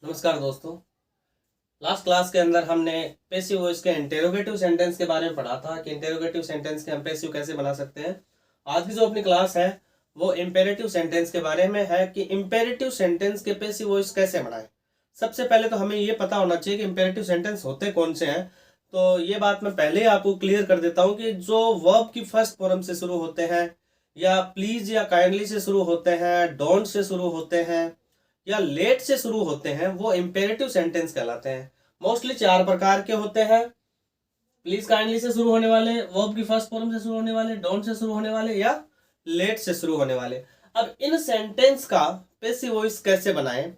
नमस्कार दोस्तों। Last class के अंदर हमने पैसिव वॉइस के इंटेरोगेटिव सेंटेंस के बारे में पढ़ा था कि इंटेरोगेटिव सेंटेंस के हम पैसिव कैसे बना सकते हैं। आज की जो अपनी क्लास है वो इम्पेरेटिव सेंटेंस के बारे में है कि इम्पेरेटिव सेंटेंस के पैसिव वॉइस कैसे बनाएं। सबसे पहले तो हमें ये पता होना चाहिए कि इम्पेरेटिव सेंटेंस होते कौन से हैं। तो ये बात मैं पहले ही आपको क्लियर कर देता हूँ कि जो वर्ब की फर्स्ट फॉर्म से शुरू होते हैं या प्लीज या काइंडली से शुरू होते हैं, डोंट से शुरू होते हैं या लेट से शुरू होते हैं वो इम्पेरेटिव सेंटेंस कहलाते हैं। मोस्टली 4 प्रकार के होते हैं। प्लीज काइंडली से शुरू होने वाले, वर्ब की फर्स्ट फॉर्म से शुरू होने वाले, डोंट से शुरू होने वाले या लेट से शुरू होने वाले। अब इन सेंटेंस का पैसिव वॉइस कैसे बनाएं,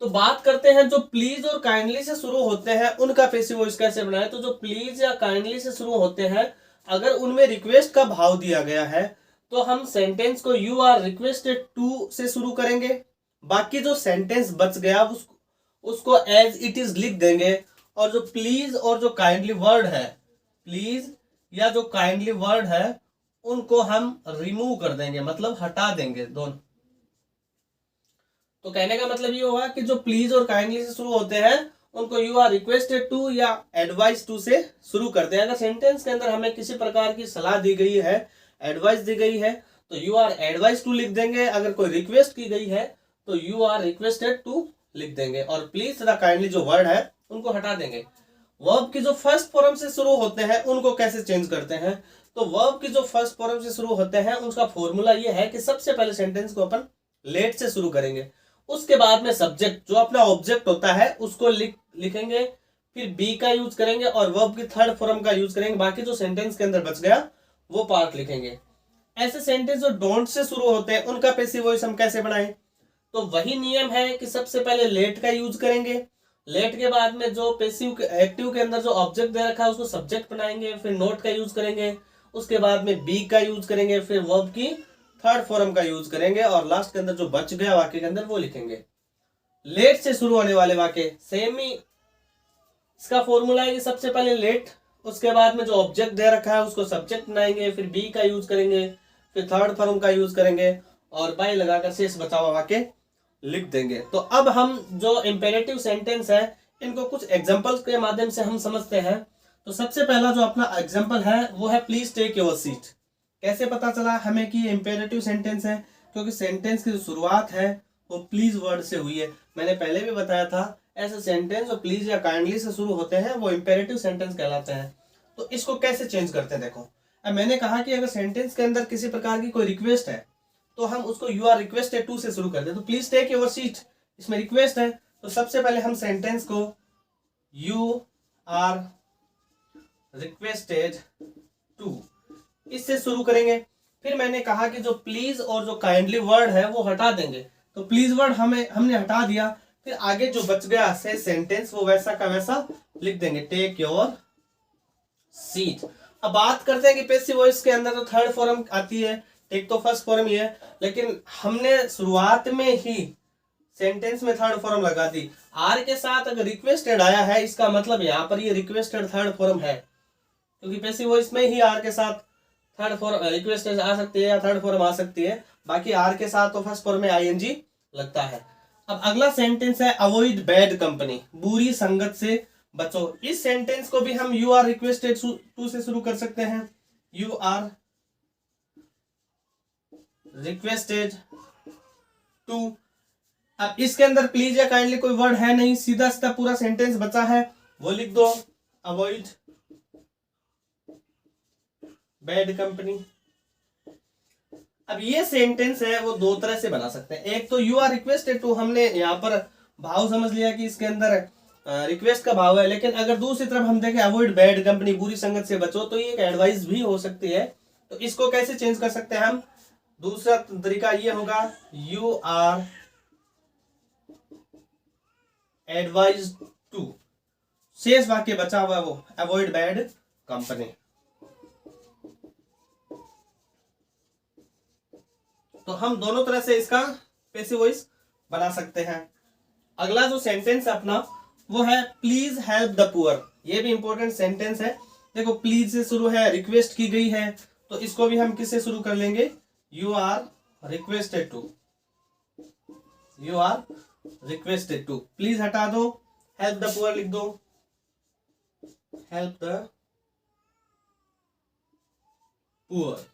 तो बात करते हैं जो प्लीज और काइंडली से शुरू होते हैं उनका पैसिव वॉइस कैसे बनाएं। तो जो प्लीज या काइंडली से शुरू होते हैं अगर उनमें रिक्वेस्ट का भाव दिया गया है तो हम सेंटेंस को यू आर रिक्वेस्टेड टू से शुरू करेंगे। बाकी जो सेंटेंस बच गया उसको एज इट इज लिख देंगे। और जो प्लीज और जो काइंडली वर्ड है, प्लीज या जो काइंडली वर्ड है उनको हम रिमूव कर देंगे, मतलब हटा देंगे दोनों। तो कहने का मतलब ये होगा कि जो प्लीज और काइंडली से शुरू होते हैं उनको यू आर रिक्वेस्टेड टू या एडवाइस टू से शुरू करते हैं। अगर सेंटेंस के अंदर हमें किसी प्रकार की सलाह दी गई है, एडवाइस दी गई है तो यू आर एडवाइस टू लिख देंगे। अगर कोई रिक्वेस्ट की गई है तो यू आर रिक्वेस्टेड टू लिख देंगे और प्लीज तथा काइंडली जो वर्ड है उनको हटा देंगे। वर्ब की जो फर्स्ट फॉर्म से शुरू होते हैं उनको कैसे चेंज करते हैं, तो वर्ब की जो फर्स्ट फॉर्म से शुरू होते हैं उसका फॉर्मूला ये है कि सबसे पहले सेंटेंस को अपन लेट से शुरू करेंगे, उसके बाद में सब्जेक्ट जो अपना ऑब्जेक्ट होता है उसको लिखेंगे, फिर बी का यूज करेंगे और वर्ब की थर्ड फॉर्म का यूज करेंगे। बाकी जो सेंटेंस के अंदर बच गया वो पार्ट लिखेंगे। ऐसे सेंटेंस जो डोंट से शुरू होते हैं उनका पैसिव वॉइस हम कैसे बनाएं, तो वही नियम है कि सबसे पहले लेट का यूज करेंगे। लेट के बाद में जो पैसिव एक्टिव के अंदर जो ऑब्जेक्ट दे रखा है उसको सब्जेक्ट बनाएंगे, फिर नोट का यूज करेंगे, उसके बाद में बी का यूज करेंगे, फिर वर्ब की थर्ड फॉर्म का यूज करेंगे और लास्ट के अंदर जो बच गया वाक्य के अंदर वो लिखेंगे। लेट से शुरू होने वाले वाक्य सेम ही इसका फॉर्मूला है कि सबसे पहले लेट, उसके बाद में जो ऑब्जेक्ट दे रखा है उसको सब्जेक्ट बनाएंगे, फिर बी का यूज करेंगे, फिर थर्ड फॉर्म का यूज करेंगे और बाई लगाकर शेष बचा हुआ वाक्य लिख देंगे। तो अब हम जो इंपेरेटिव सेंटेंस है इनको कुछ एग्जांपल्स के माध्यम से हम समझते हैं। तो सबसे पहला जो अपना एग्जांपल है वो है प्लीज टेक योर सीट। कैसे पता चला हमें कि इंपेरेटिव सेंटेंस है, क्योंकि सेंटेंस की जो शुरुआत है वो प्लीज वर्ड से हुई है। मैंने पहले भी बताया था ऐसे सेंटेंस जो प्लीज या काइंडली से शुरू होते हैं वो इंपेरेटिव सेंटेंस कहलाते हैं। तो इसको कैसे चेंज करते हैं, देखो अब मैंने कहा कि अगर सेंटेंस के अंदर किसी प्रकार की कोई रिक्वेस्ट है तो हम उसको यू आर रिक्वेस्टेड टू से शुरू करते हैं। तो प्लीज टेक योर सीट इसमें रिक्वेस्ट है, तो सबसे पहले हम सेंटेंस को यू आर रिक्वेस्टेड टू इससे शुरू करेंगे। फिर मैंने कहा कि जो प्लीज और जो काइंडली वर्ड है वो हटा देंगे, तो प्लीज वर्ड हमने हटा दिया, फिर आगे जो बच गया से सेंटेंस वो वैसा का वैसा लिख देंगे, टेक योर सीट। अब बात करते हैं कि पैसिव वॉइस के अंदर तो थर्ड फॉर्म आती है, एक तो फर्स्ट फॉर्म ही है, लेकिन हमने शुरुआत में ही सेंटेंस में थर्ड फॉर्म लगा दी। आर के साथ अगर रिक्वेस्टेड आया है इसका मतलब यहाँ पर ये रिक्वेस्टेड थर्ड फॉर्म है, क्योंकि पैसिव वॉइस में ही आर के साथ थर्ड फॉर्म रिक्वेस्टेड आ सकती है या थर्ड फॉर्म आ सकती है। बाकी आर के साथ तो फर्स्ट फॉर्म में आईएनजी लगता है। अब अगला सेंटेंस है अवॉइड बैड कंपनी, बुरी संगत से बचो। इस सेंटेंस को भी हम यू आर रिक्वेस्टेड टू से शुरू कर सकते हैं, यू आर रिक्वेस्टेड टू। अब इसके अंदर प्लीज या काइंडली कोई वर्ड है नहीं, सीधा सीधा पूरा सेंटेंस बचा है, वो लिख दो, अवॉइड बैड कंपनी। अब ये सेंटेंस है वो दो तरह से बना सकते हैं। एक तो यू आर रिक्वेस्टेड टू, हमने यहाँ पर भाव समझ लिया कि इसके अंदर रिक्वेस्ट का भाव है, लेकिन अगर दूसरी तरफ हम देखें अवॉइड बैड कंपनी, बुरी संगत से बचो, तो ये एक एडवाइस भी हो सकती है। तो इसको कैसे चेंज कर सकते हैं हम, दूसरा तरीका ये होगा यू आर एडवाइज टू, शेष वाक्य बचा हुआ वो अवॉइड बैड कंपनी। तो हम दोनों तरह से इसका पैसिव वॉइस बना सकते हैं। अगला जो सेंटेंस है अपना वो है प्लीज हेल्प द पुअर। ये भी इंपॉर्टेंट सेंटेंस है। देखो प्लीज से शुरू है, रिक्वेस्ट की गई है, तो इसको भी हम किससे शुरू कर लेंगे, you are requested to, you are requested to, please हटा दो, हेल्प द पुअर लिख दो, हेल्प द पुअर।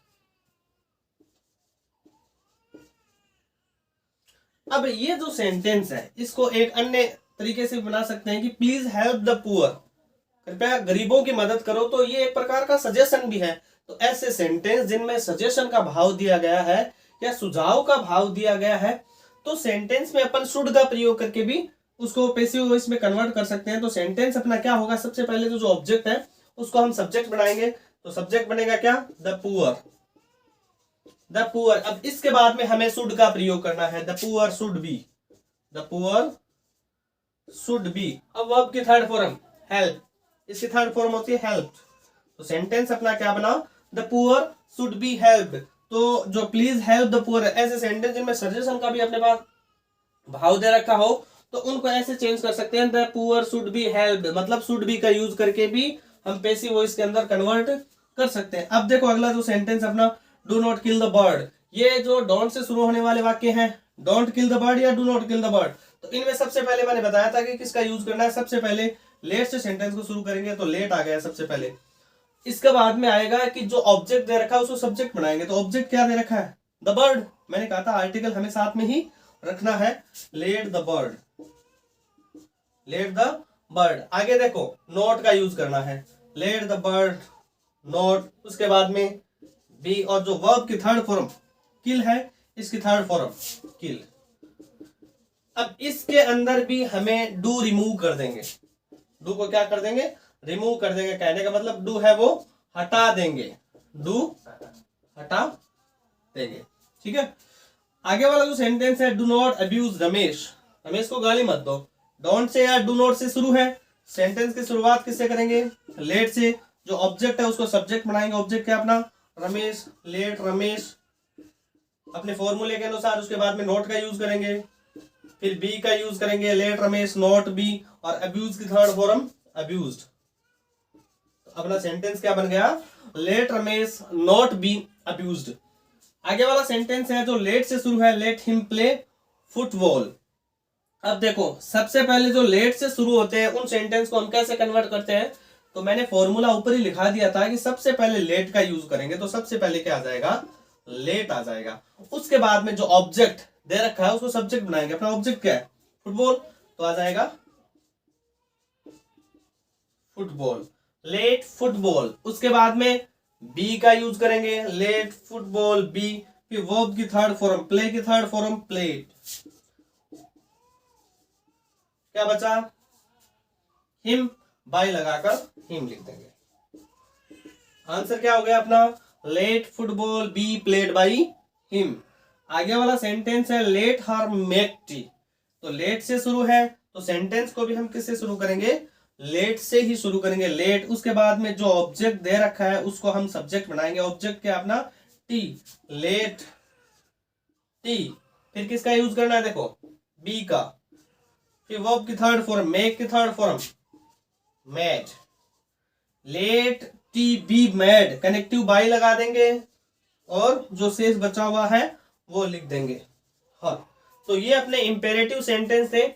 अब ये जो सेंटेंस है इसको एक अन्य तरीके से बना सकते हैं कि प्लीज हेल्प द पुअर, कृपया गरीबों की मदद करो, तो ये एक प्रकार का सजेशन भी है। तो ऐसे सेंटेंस जिनमें सजेशन का भाव दिया गया है या सुझाव का भाव दिया गया है, तो सेंटेंस में अपन शुड का प्रयोग करके भी उसको पैसिव वॉइस में कन्वर्ट कर सकते हैं। तो सेंटेंस अपना क्या होगा, सबसे पहले तो जो ऑब्जेक्ट है उसको हम सब्जेक्ट बनाएंगे, तो सब्जेक्ट बनेगा क्या, द पुअर, द पुअर। अब इसके बाद में हमें शुड का प्रयोग करना है, the poor should be, the poor should be. अब वर्ब की थर्ड फॉर्म हेल्प, इसकी थर्ड फॉर्म होती है हेल्प। तो सेंटेंस अपना क्या बना, the poor should be help. तो जो प्लीज हेल्प द पुअर, ऐसे सेंटेंस जिनमें सजेशन का भी अपने पास भाव दे रखा हो तो उनको ऐसे चेंज कर सकते हैं, the poor should be help, मतलब शुड बी का यूज करके भी हम पैसिव वॉइस के अंदर कन्वर्ट कर सकते हैं। अब देखो अगला जो सेंटेंस अपना, do not kill the bird, ये जो डोंट से शुरू होने वाले वाक्य हैं, डोंट किल द बर्ड या do not kill the bird, तो इनमें सबसे पहले मैंने बताया था कि किसका यूज करना है। सबसे पहले लेट से सेंटेंस को शुरू करेंगे, तो लेट आ गया सबसे पहले। इसके बाद में आएगा कि जो ऑब्जेक्ट दे रखा है उसको सब्जेक्ट बनाएंगे, तो ऑब्जेक्ट क्या दे रखा है, द बर्ड। मैंने कहा था आर्टिकल हमें साथ में ही रखना है, let the bird, let the bird. आगे देखो नोट का यूज करना है, लेट द बर्ड नोट। उसके बाद में बी, और जो वर्ब की थर्ड फॉर्म किल है, इसकी थर्ड फॉर्म किल। अब इसके अंदर भी हमें डू रिमूव कर देंगे, डू को क्या कर देंगे, रिमूव कर देंगे। कहने का मतलब डू है वो हटा देंगे, डू हटा देंगे, ठीक है। आगे वाला जो सेंटेंस है, do not abuse Ramesh, Ramesh को गाली मत दो। डोंट से या डू नॉट से शुरू है, सेंटेंस की शुरुआत किससे करेंगे, लेट से। जो ऑब्जेक्ट है उसको सब्जेक्ट बनाएंगे, ऑब्जेक्ट क्या अपना, रमेश, लेट रमेश अपने फॉर्मूले के अनुसार। उसके बाद में नोट का यूज करेंगे, फिर बी का यूज करेंगे, लेट रमेश नॉट बी, और अब्यूज की थर्ड फॉर्म अब्यूज्ड। अपना सेंटेंस क्या बन गया, let Ramesh not be abused. आगे वाला सेंटेंस है जो लेट से शुरू है, लेट हिम प्ले फुटबॉल। अब देखो सबसे पहले जो लेट से शुरू होते हैं उन सेंटेंस को हम कैसे कन्वर्ट करते हैं, तो मैंने फॉर्मूला ऊपर ही लिखा दिया था कि सबसे पहले लेट का यूज करेंगे, तो सबसे पहले क्या आ जाएगा, लेट आ जाएगा। उसके बाद में जो ऑब्जेक्ट दे रखा है उसको सब्जेक्ट बनाएंगे, अपना ऑब्जेक्ट क्या है, फुटबॉल, तो आ जाएगा फुटबॉल, लेट फुटबॉल। उसके बाद में बी का यूज करेंगे, लेट फुटबॉल बी। फिर वर्ब की थर्ड फॉर्म, प्ले की थर्ड फॉर्म प्लेड, क्या बचा, हिम, बाय लगाकर हिम लिख देंगे। आंसर क्या हो गया अपना, let football be played by him. आगे वाला सेंटेंस है, लेट हर मेक टी, तो लेट से शुरू है, तो सेंटेंस को भी हम किससे शुरू करेंगे, लेट से ही शुरू करेंगे, लेट। उसके बाद में जो ऑब्जेक्ट दे रखा है उसको हम सब्जेक्ट बनाएंगे, ऑब्जेक्ट क्या अपना, टी, लेट टी। फिर किसका यूज करना है, देखो बी का। फिर वर्ब की थर्ड फॉर्म, मेक की third form made, let tea be made, connective by लगा देंगे और जो शेष बचा हुआ है वो लिख देंगे। हाँ, तो ये अपने इंपेरेटिव सेंटेंस थे